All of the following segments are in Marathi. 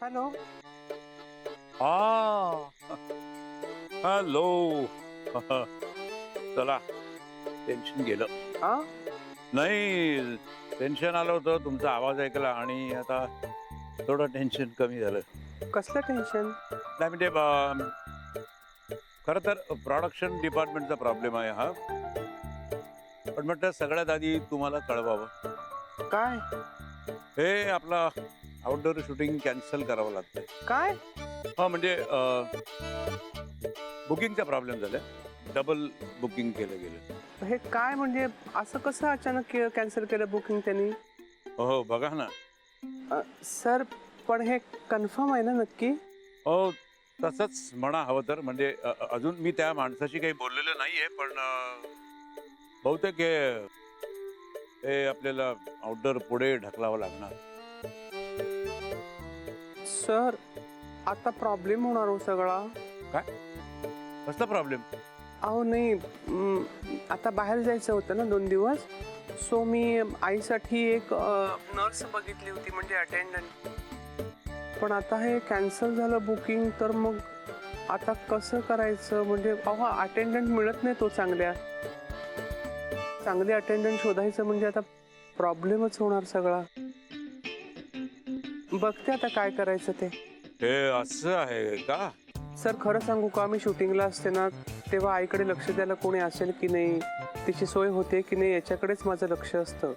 हॅलो. हा हॅलो. चला टेन्शन गेलं. हा. नाही टेन्शन आलं होतं तुमचा आवाज ऐकला आणि आता थोडं टेन्शन कमी झालं. कसलं टेन्शन? नाही म्हणजे खरं तर प्रोडक्शन डिपार्टमेंटचा प्रॉब्लेम आहे हा. पण म्हटलं सगळ्यात आधी तुम्हाला कळवावं. काय? हे आपला आउटडोर शूटिंग कॅन्सल करावं लागतंय. काय? हा म्हणजे बुकिंगचा प्रॉब्लेम झाला. डबल बुकिंग केलं गेलं. हे काय म्हणजे असं कसं अचानक कॅन्सल केलं बुकिंग त्यांनी? हो बघा ना. सर पण हे कन्फर्म आहे ना नक्की? हो तसंच म्हणा हवं तर म्हणजे अजून मी त्या माणसाशी काही बोललेलं नाहीये पण बहुतेक हे आपल्याला आउटडोर पुढे ढकलावं लागणार. सर आता प्रॉब्लेम होणार हो सगळा. काय कसला प्रॉब्लेम? अहो नाही आता बाहेर जायचं होतं ना 2 दिवस. सो मी आईसाठी एक नर्स बघितली होती म्हणजे अटेंडंट. पण आता हे कॅन्सल झालं बुकिंग तर मग आता कसं करायचं म्हणजे अहो अटेंडंट मिळत नाही तो चांगले अटेंडंट शोधायचं म्हणजे आता प्रॉब्लेमच होणार सगळा. बघते आता काय करायचं ते. हे असं आहे का? सर खरं सांगू का मी शूटिंगला असते ना तेव्हा आईकडे लक्ष द्यायला कोणी असेल की नाही तिची सोय होते की नाही याच्याकडेच माझं लक्ष असतं.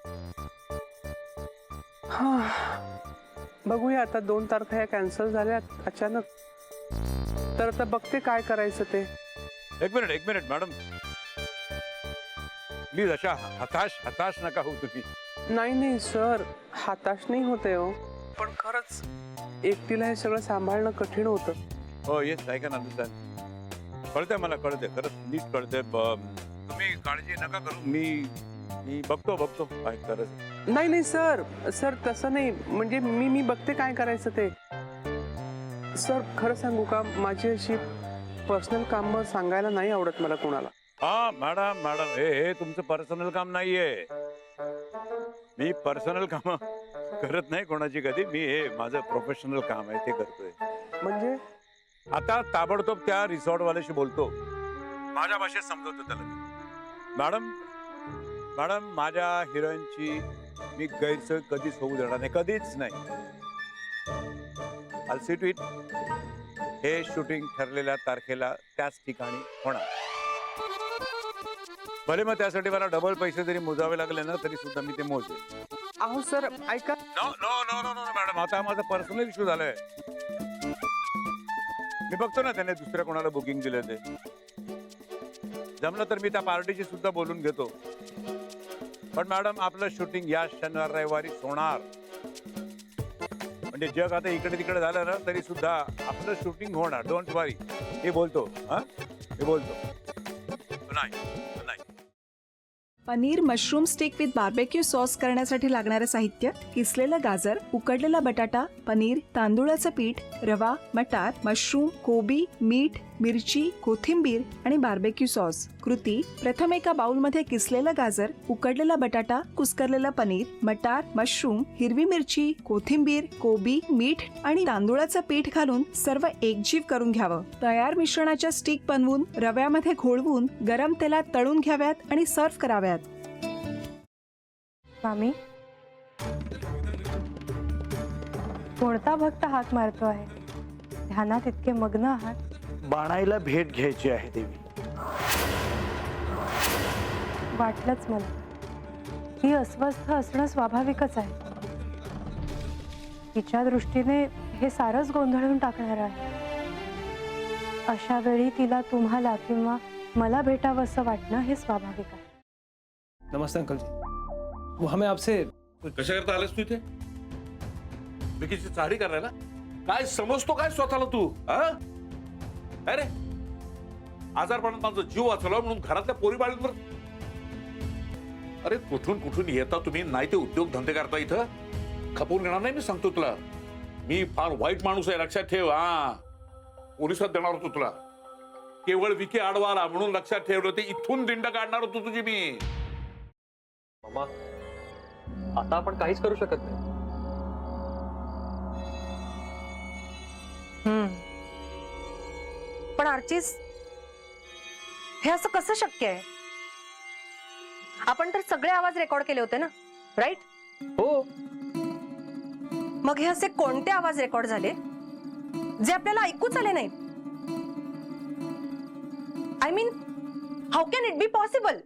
बघूया आता 2 तारखा या कॅन्सल झाल्या अचानक. तर आता बघते काय करायचं ते. एक मिनिट मॅडम. प्लीज अशा हताश नका हो तुम्ही. नाही सर हताश नाही होते हो पण खरंच एकटीला हे सगळं सांभाळणं कठीण होतं. हो येस आय कॅन अंडरस्टँड. कळतंय मला खरंच नीट कळतंय. तुम्ही काळजी नका करू. मी बघतो काय करायचं. नाही सर तसं नाही म्हणजे मी बघते काय करायचं ते. सर खरं सांगू का माझी अशी पर्सनल कामं सांगायला नाही आवडत मला कोणाला. हा मॅडम हे तुमचं पर्सनल काम नाहीये. मी पर्सनल काम करत नाही कोणाची कधी. मी हे माझं प्रोफेशनल काम आहे ते करतोय. म्हणजे आता ताबडतोब त्या रिसॉर्ट वाल्याशी बोलतो. माझ्या भाषेत समजवतो त्याला. मॅडम माझ्या हिरोईनची मी गैरसोय कधीच होऊ देणार नाही. कधीच नाही. I'll see to it. हे शूटिंग ठरलेल्या तारखेला त्याच ठिकाणी होणार. भले मग त्यासाठी मला डबल पैसे जरी मोजावे लागले ना तरी सुद्धा मी ते मोजेन. अहो सर ऐका. नो मॅडम आता माझा पर्सनल इश्यू झालाय. मी बघतो ना त्याने दुसऱ्या कोणाला बुकिंग दिलं ते. जमलं तर मी त्या पार्टीशी सुद्धा बोलून घेतो. पण मॅडम आपलं शूटिंग या शनिवार रविवारीच होणार. म्हणजे जग आता इकडे तिकडे झालं ना तरी सुद्धा आपलं शूटिंग होणार. डोंट वरी. हे बोलतो. नाही. Paneer mushroom stick with barbecue sauce करण्यासाठी लागणारे साहित्य: किसलेलं गाजर, उकडलेला बटाटा, पनीर, तांदूळाचं पीठ, रवा, मटार, मशरूम, कोबी, मीठ, मिरची, कोथिंबीर आणि बार्बेक्यू सॉस. कृती: प्रथम एका बाउलमध्ये किसलेलं गाजर, उकडलेला बटाटा, कुस्करलेलं पनीर, मटार, मशरूम, हिरवी मिरची, कोथिंबीर, कोबी, मीठ आणि तांदूळाचं पीठ घालून सर्व एकजीव करून घ्यावं. तयार मिश्रणाच्या स्टिक बनवून रव्यामध्ये घोळवून गरम तेलात तळून घ्याव्यात आणि सर्व्ह कराव्यात. मामी, कोणता भक्त हाक मारतो आहे? ध्यानात इतके मग्न आहात. बाणाईला भेट घ्यायची आहे देवी. वाटलंच मला. ती अस्वस्थ असणं स्वाभाविकच आहे. तिच्या दृष्टीने हे सारंच गोंधळून टाकणार आहे. अशा वेळी तिला तुम्हाला किंवा मला भेटावं असं वाटणं हे स्वाभाविक आहे. नमस्ते अंकल जी. वो हमें आपसे कशा करता आलास तू इथे? विकीची चाळी करायला? काय समजतो काय स्वतःला तू? अरे आजारपणात माझा जीव वाचवला म्हणून घरातल्या पोरीबाळींवर. अरे कुठून येता तुम्ही? नाही ते उद्योग धंदे करता इथं. खपवून घेणार नाही मी सांगतो तुला. मी फार वाईट माणूस आहे लक्षात ठेव. पोलिसात देणार होतो तुला. केवळ विकी आडवा आला म्हणून लक्षात ठेवलं. ते इथून दिंड काढणार होतो तुझी मी. मामा, आता आपण काहीच करू शकत नाही. पण आर्चीज, हे असं कसं शक्य आहे? आपण तर सगळे आवाज रेकॉर्ड केले होते ना, राईट? हो. मग हे असे कोणते आवाज रेकॉर्ड झाले जे आपल्याला ऐकूच आले नाहीत? I mean, how can it be possible?